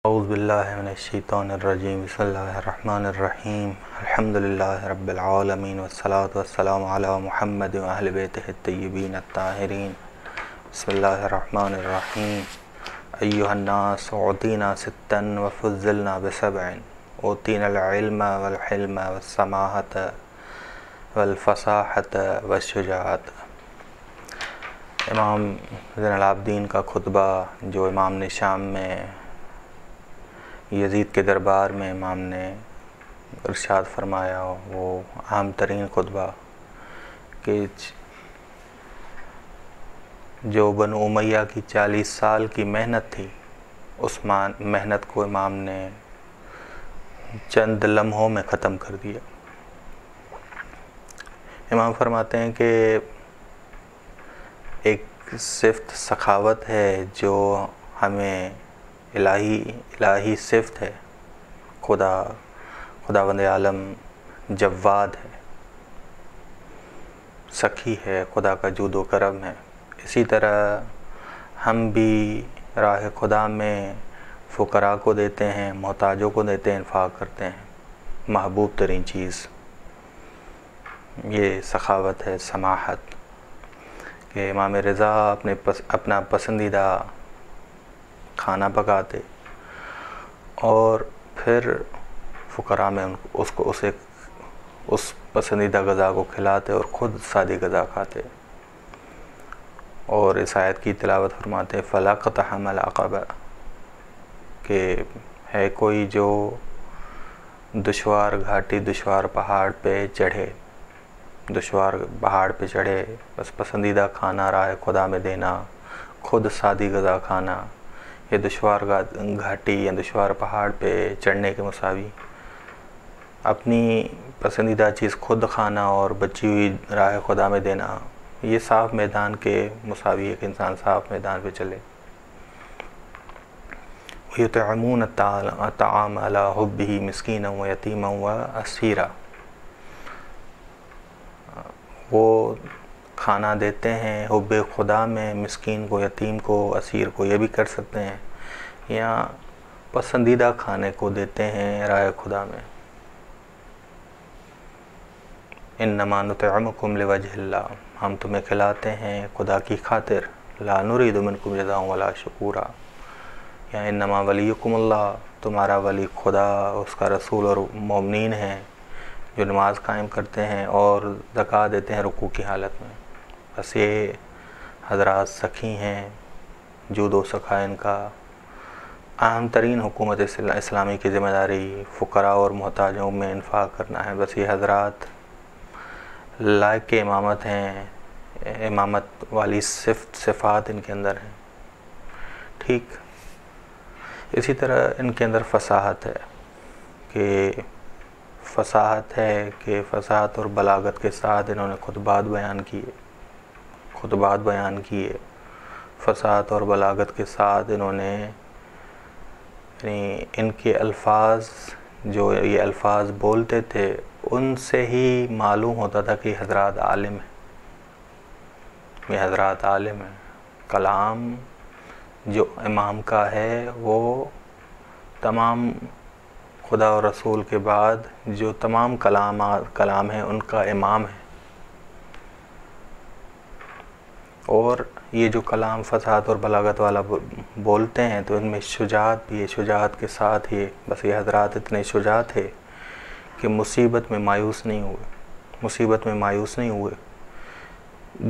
اعوذ باللہ من الشیطان الرجیم بسم اللہ الرحمن الرحیم الحمدللہ رب العالمین والصلاة والسلام علی محمد و اہل بیتہ الطیبین الطاہرین بسم اللہ الرحمن الرحیم ایہا الناس اعطینا ستا وفضلنا بسبع اعطینا العلم والحلم والسماحت والفصاحت والشجاعت۔ امام زین العابدین کا خطبہ جو امام نے شام میں یزید کے دربار میں امام نے ارشاد فرمایا، وہ عام ترین خطبہ کہ جو بنو امیہ کی 40 سال کی محنت تھی، اس محنت کو امام نے چند لمحوں میں ختم کر دیا۔ امام فرماتے ہیں کہ ایک صفت سخاوت ہے جو ہمیں الہی صفت ہے، خداوند عالم جواد ہے، سخی ہے، خدا کا جود و کرم ہے۔ اسی طرح ہم بھی راہ خدا میں فقراء کو دیتے ہیں، محتاجوں کو دیتے ہیں، انفاق کرتے ہیں۔ محبوب ترین چیز یہ سخاوت ہے، سماحت، کہ امام رضا اپنا پسندیدہ کھانا پکاتے اور پھر فقراء میں اس پسندیدہ غذا کو کھلاتے اور خود سادی غذا کھاتے، اور اس آیت کی تلاوت فرماتے فَلَاقْتَحَمَ الْعَقَبَةَ، کہ ہے کوئی جو دشوار گھاٹی، دشوار پہاڑ پہ چڑھے، بس پسندیدہ کھانا راہ خدا میں دینا، خود سادی غذا کھانا، یہ دشوار گھاٹی یا دشوار پہاڑ پہ چڑھنے کے مساوی، اپنی پسندیدہ چیز خود کھانا اور بچی ہوئی راہ خدا میں دینا، یہ صاف میدان کے مساوی ہے کہ انسان صاف میدان پہ چلے۔ وَيُطْعِمُونَ الطَّعَامَ عَلَىٰ حُبِّهِ مِسْكِينًا وَيَتِيمًا وَأَسِيرًا، وہ کھانا دیتے ہیں حب خدا میں، مسکین کو، یتیم کو، اسیر کو، یہ بھی کر سکتے ہیں، یا پسندیدہ کھانے کو دیتے ہیں راہ خدا میں۔ انما نطعمکم لوجہ اللہ، ہم تمہیں کھلاتے ہیں خدا کی خاطر، لا نرید منکم جزاء ولا شکورا، یا انما ولیکم اللہ، تمہارا ولی خدا، اس کا رسول اور مومنین ہیں جو نماز قائم کرتے ہیں اور زکوٰۃ دیتے ہیں رکوع کی حالت میں۔ بس یہ حضرات سخی ہیں، جود و سخا ان کا اہم ترین حکومت اسلامی کی ذمہ داری فقراء اور محتاجوں میں انفاق کرنا ہے۔ بس یہ حضرات لائق امامت ہیں، امامت والی صفات ان کے اندر ہیں۔ ٹھیک اسی طرح ان کے اندر فصاحت ہے کہ فصاحت اور بلاغت کے ساتھ انہوں نے خطبات بیان کیے، فصاحت اور بلاغت کے ساتھ انہوں نے، یعنی ان کے الفاظ جو یہ الفاظ بولتے تھے ان سے ہی معلوم ہوتا تھا کہ یہ حضرات عالم ہیں۔ کلام جو امام کا ہے وہ تمام خدا اور رسول کے بعد جو تمام کلام ہیں ان کا امام ہے، اور یہ جو کلام فصاحت اور بلاغت والا بولتے ہیں تو ان میں شجاعت بھی ہے، شجاعت کے ساتھ ہی بس یہ حضرات اتنے شجاع تھے کہ مصیبت میں مایوس نہیں ہوئے،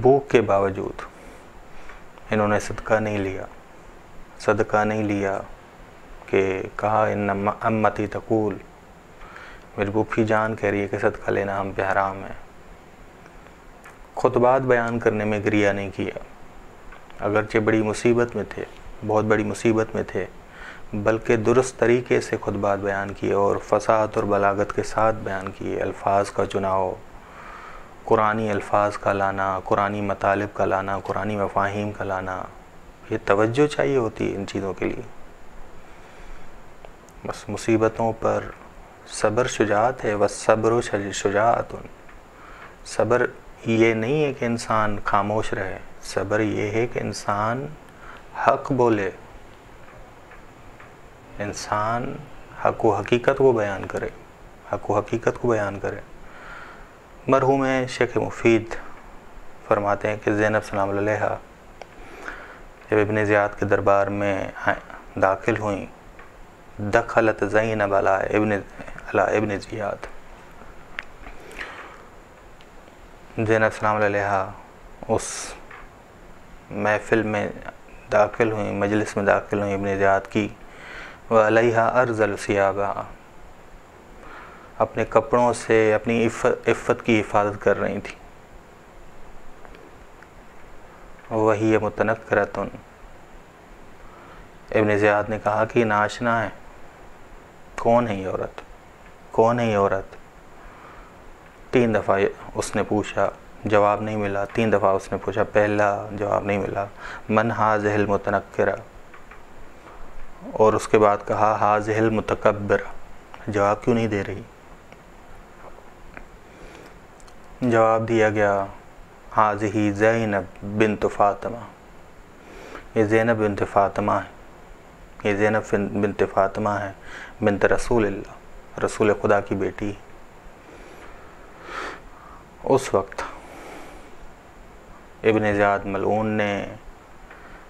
بھوک کے باوجود انہوں نے صدقہ نہیں لیا کہ کہا ان امتی تقول، میری پھوپھی جان کہہ رہی ہے کہ صدقہ لینا ہم پہ حرام ہے۔ خطبات بیان کرنے میں گریہ نہیں کیا، اگرچہ بہت بڑی مصیبت میں تھے، بلکہ درست طریقے سے خطبات بیان کیے اور فصاحت اور بلاغت کے ساتھ بیان کیے، الفاظ کا چناؤ، قرآنی الفاظ کا لانا، قرآنی مطالب کا لانا، قرآنی مفاہیم کا لانا، یہ توجہ چاہیے ہوتی ہے ان چیزوں کے لیے۔ بس مصیبتوں پر صبر شجاعت ہے، والصبر شجاعت، صبر یہ نہیں ہے کہ انسان خاموش رہے، صبر یہ ہے کہ انسان حق بولے، انسان حق و حقیقت کو بیان کرے، حق و حقیقت کو بیان کرے۔ مرحوم شیخ مفید فرماتے ہیں کہ زینب سلام اللہ علیہا جب ابن زیاد کے دربار میں داخل ہوئیں، دخلت زینب علی ابن زیاد، زینب سلام اللہ علیہا اس محفل میں داخل ہوئیں، مجلس میں داخل ہوئیں ابن زیاد کی، وعلیہا ارذل ثیابہا، اپنے کپڑوں سے اپنی عفت کی حفاظت کر رہی تھی۔ وہی متنکرۃ، ابن زیاد نے کہا کہ ناشنا ہے، کون ہے یہ عورت، کون ہے یہ عورت؟ 3 دفعہ اس نے پوچھا، جواب نہیں ملا۔ 3 دفعہ اس نے پوچھا، پہلا جواب نہیں ملا، من ہاذہ المتنکرہ، اور اس کے بعد کہا ہاذہ المتکبرہ، جواب کیوں نہیں دے رہی؟ جواب دیا گیا ہاذہ زینب بنت فاطمہ، یہ زینب بنت فاطمہ ہے، یہ زینب بنت فاطمہ ہے، بنت رسول اللہ، رسول خدا کی بیٹی۔ اس وقت ابن زیاد ملعون نے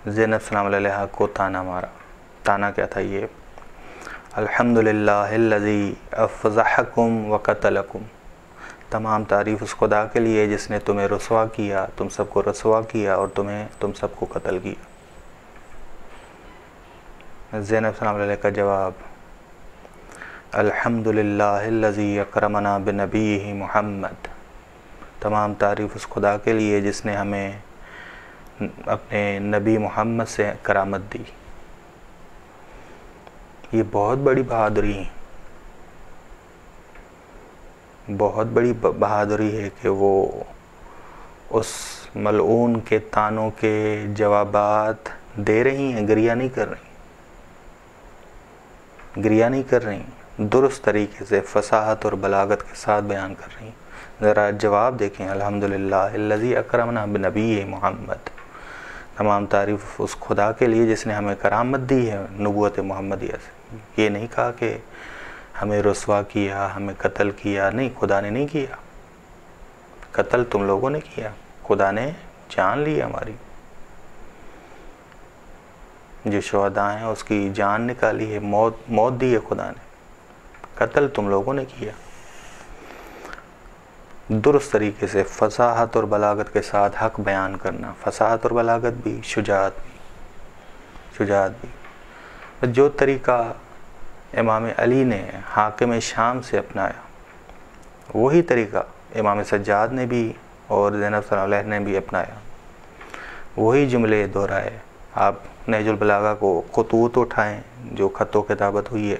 زینب سلام اللہ علیہا کو تانا مارا۔ تانا کیا تھا یہ؟ الحمدللہ الذی افضحکم وقتلکم، تمام تعریف اس خدا کے لیے جس نے تمہیں رسوا کیا، تم سب کو رسوا کیا اور تم سب کو قتل کیا۔ زینب سلام اللہ علیہ کا جواب الحمدللہ الذی اکرمنا بنبیہ محمد، تمام تعریف اس خدا کے لیے جس نے ہمیں اپنے نبی محمد سے کرامت دی۔ یہ بہت بڑی بہادری ہے، بہت بڑی بہادری ہے کہ وہ اس ملعون کے طعنوں کے جوابات دے رہی ہیں، گریہ نہیں کر رہی، گریہ نہیں کر رہی، درست طریقے سے فصاحت اور بلاغت کے ساتھ بیان کر رہی ہیں۔ ذرا جواب دیکھیں، الحمدللہ الذی اکرمنا بنبی محمد، تمام تعریف اس خدا کے لیے جس نے ہمیں کرامت دی ہے نبوت محمدیہ سے۔ یہ نہیں کہا کہ ہمیں رسوا کیا، ہمیں قتل کیا، نہیں، خدا نے نہیں کیا، قتل تم لوگوں نے کیا، خدا نے جان لی ہماری، جو شہداء ہیں اس کی جان نکالی ہے، موت دی ہے خدا نے، قتل تم لوگوں نے کیا۔ درست طریقے سے فصاحت اور بلاغت کے ساتھ حق بیان کرنا، فصاحت اور بلاغت بھی، شجاعت بھی۔ جو طریقہ امام علی نے حاکم شام سے اپنایا، وہی طریقہ امام سجاد نے بھی اور زینب صلی اللہ علیہ نے بھی اپنایا، وہی جملے دہرائے۔ آپ نہج البلاغہ کو خطوط اٹھائیں جو خط و کتابت ہوئی ہے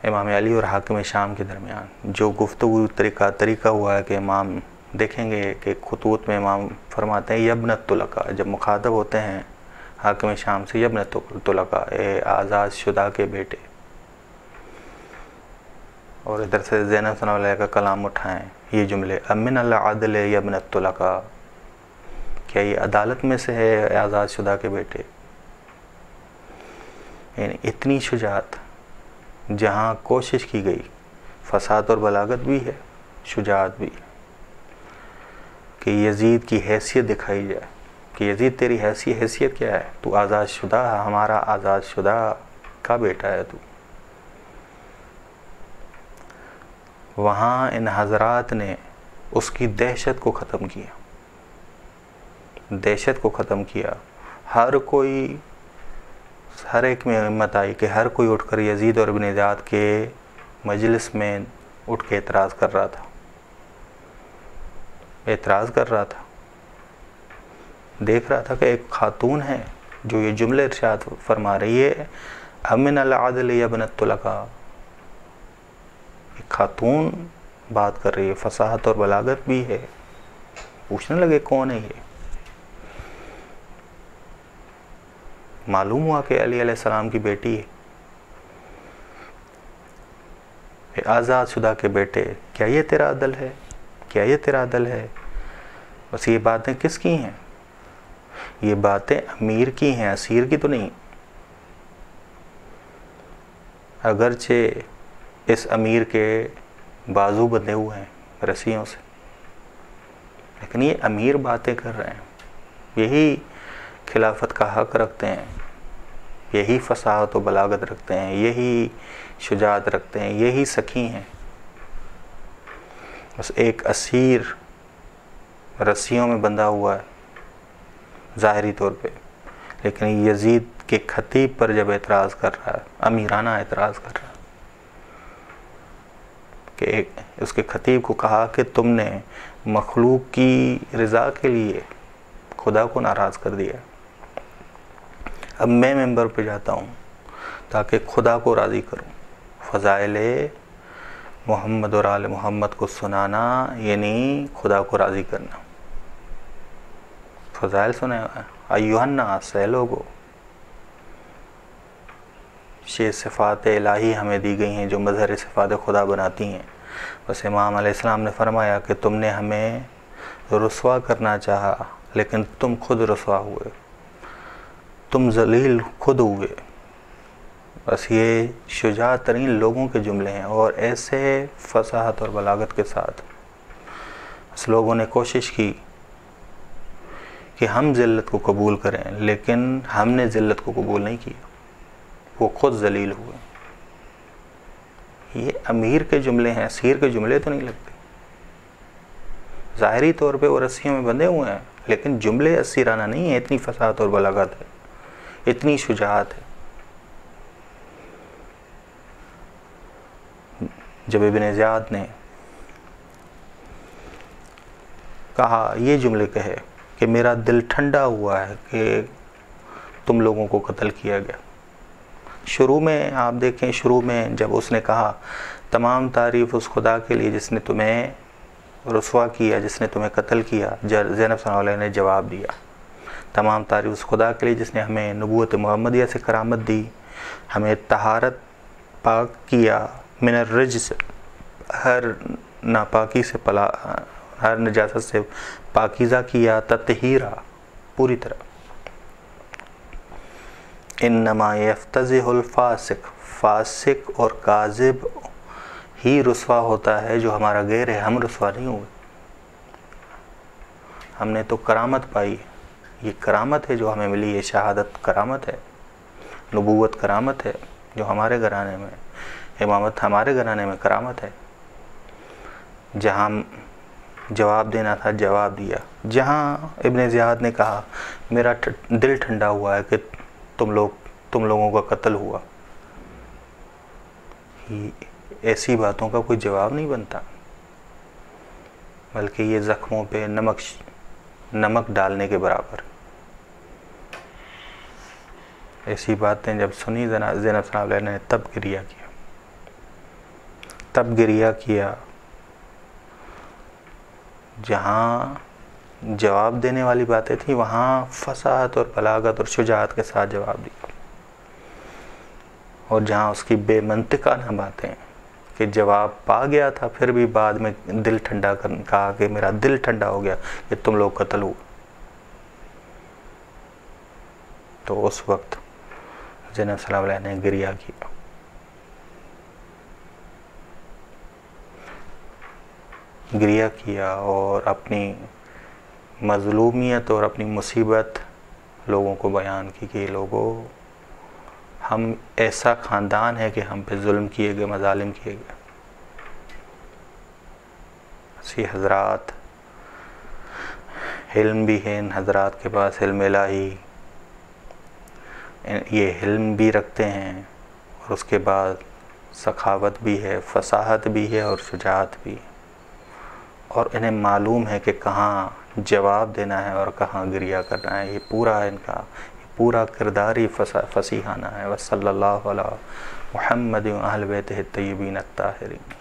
امام علی اور حاکم شام کے درمیان، جو گفتگو طریقہ ہوا ہے کہ امام دیکھیں گے کہ خطوط میں امام فرماتے ہیں یبن الطلقاء، جب مخاطب ہوتے ہیں حاکم شام سے، یبن الطلقاء، اے آزاد شدہ کے بیٹے، اور ادھر سے زینب صلی اللہ علیہ کا کلام اٹھائیں، یہ جملے امن العدل یبن الطلقاء، کیا یہ عدالت میں سے ہے آزاد شدہ کے بیٹے؟ یعنی اتنی شجاعت، جہاں کوشش کی گئی، فصاحت اور بلاغت بھی ہے، شجاعت بھی، کہ یزید کی حیثیت دکھائی جائے کہ یزید تیری حیثیت کیا ہے، تو آزاد شدہ، ہمارا آزاد شدہ کا بیٹا ہے تو۔ وہاں ان حضرات نے اس کی دہشت کو ختم کیا، دہشت کو ختم کیا۔ ہر ایک میں ہمت آئی کہ ہر کوئی اٹھ کر یزید اور ابن زیاد کے مجلس میں اٹھ کے اعتراض کر رہا تھا، دیکھ رہا تھا کہ ایک خاتون ہے جو یہ جملے ارشاد فرما رہی ہے امن العدل یبن الطلقاء، ایک خاتون بات کر رہی ہے، فصاحت اور بلاغت بھی ہے۔ پوچھنے لگے کون ہے یہ؟ معلوم ہوا کہ علی علیہ السلام کی بیٹی ہے، آزاد شدہ کے بیٹے، کیا یہ تیرا عدل ہے؟ کیا یہ تیرا عدل ہے؟ بس یہ باتیں کس کی ہیں؟ یہ باتیں امیر کی ہیں، اسیر کی تو نہیں۔ اگرچہ اس امیر کے بازو بندھے ہوئے ہیں رسیوں سے، لیکن یہ امیر باتیں کر رہے ہیں، یہی خلافت کا حق رکھتے ہیں، یہی فصاحت و بلاغت رکھتے ہیں، یہی شجاعت رکھتے ہیں، یہی سخی ہیں، بس ایک اسیر رسیوں میں بندھا ہوا ہے ظاہری طور پہ، لیکن یزید کے خطیب پر جب اعتراض کر رہا ہے، امیرانہ اعتراض کر رہا ہے، کہ اس کے خطیب کو کہا کہ تم نے مخلوق کی رضا کے لیے خدا کو ناراض کر دیا، اب میں ممبر پہ جاتا ہوں تاکہ خدا کو راضی کروں۔ فضائل محمد اور آل محمد کو سنانا یعنی خدا کو راضی کرنا۔ فضائل سنے، ایھا الناس، اے لوگو، یہ صفات الہی ہمیں دی گئی ہیں جو مظہر صفات خدا بناتی ہیں، بس امام علیہ السلام نے فرمایا کہ تم نے ہمیں رسوا کرنا چاہا لیکن تم خود رسوا ہوئے، تم ذلیل خود ہوئے۔ بس یہ شجاع ترین لوگوں کے جملے ہیں، اور ایسے فصاحت اور بلاغت کے ساتھ اس لوگوں نے کوشش کی کہ ہم ذلت کو قبول کریں، لیکن ہم نے ذلت کو قبول نہیں کیا، وہ خود ذلیل ہوئے۔ یہ امیر کے جملے ہیں، اسیر کے جملے تو نہیں لگتے۔ ظاہری طور پہ وہ رسیوں میں بندھے ہوئے ہیں، لیکن جملے اسیرانہ نہیں ہیں، اتنی فصاحت اور بلاغت ہے، اتنی شجاعت ہے۔ جب ابن زیاد نے کہا، یہ جملے کہے کہ میرا دل ٹھنڈا ہوا ہے کہ تم لوگوں کو قتل کیا گیا، شروع میں آپ دیکھیں، شروع میں جب اس نے کہا تمام تعریف اس خدا کے لیے جس نے تمہیں رسوا کیا، جس نے تمہیں قتل کیا، زینب صلی اللہ علیہ نے جواب دیا، تمام تعریف اس خدا کے لیے جس نے ہمیں نبوت محمدیہ سے کرامت دی، ہمیں طہارت پاک کیا، من الرجس، ہر ناپاکی سے ہر نجاست سے پاکیزہ کیا، تطہیرا، پوری طرح۔ انما یفتضح الفاسق، فاسق اور کاذب ہی رسوا ہوتا ہے جو ہمارا غیر ہے، ہم رسوا نہیں ہوئے، ہم نے تو کرامت پائی، یہ کرامت ہے جو ہمیں ملی، یہ شہادت کرامت ہے، نبوت کرامت ہے جو ہمارے گھرانے میں، امامت ہمارے گھرانے میں کرامت ہے۔ جہاں جواب دینا تھا جواب دیا، جہاں ابن زیاد نے کہا میرا دل ٹھنڈا ہوا ہے کہ تم لوگوں کا قتل ہوا، ایسی باتوں کا کوئی جواب نہیں بنتا، بلکہ یہ زخموں پہ نمک ڈالنے کے برابر۔ ایسی باتیں جب سنی زینب صلی اللہ علیہ نے تب گریہ کیا، جہاں جواب دینے والی باتیں تھیں وہاں فصاحت اور بلاغت اور شجاعت کے ساتھ جواب دیا، اور جہاں اس کی بے منطقانہ باتیں کہ جواب پا گیا تھا پھر بھی بعد میں دل ٹھنڈا کہا کہ میرا دل ٹھنڈا ہو گیا کہ تم لوگ قتل ہوئے، تو اس وقت زینب صلی اللہ علیہ نے گریہ کیا۔ گریہ کیا اور اپنی مظلومیت اور اپنی مصیبت لوگوں کو بیان کی کہ لوگوں، ہم ایسا خاندان ہے کہ ہم پہ ظلم کیے گئے، مظالم کیے گئے۔ اسی حضرات علم بھی ہے، ان حضرات کے پاس علم الہی، یہ علم بھی رکھتے ہیں، اور اس کے بعد سخاوت بھی ہے، فصاحت بھی ہے اور شجاعت بھی، اور انہیں معلوم ہے کہ کہاں جواب دینا ہے اور کہاں گریہ کرنا ہے۔ یہ پورا ان کا پورا کردار ہی فصیحانہ ہے۔ وصلی اللہ علی محمد و اہل بیتہ الطیبین الطاہرین۔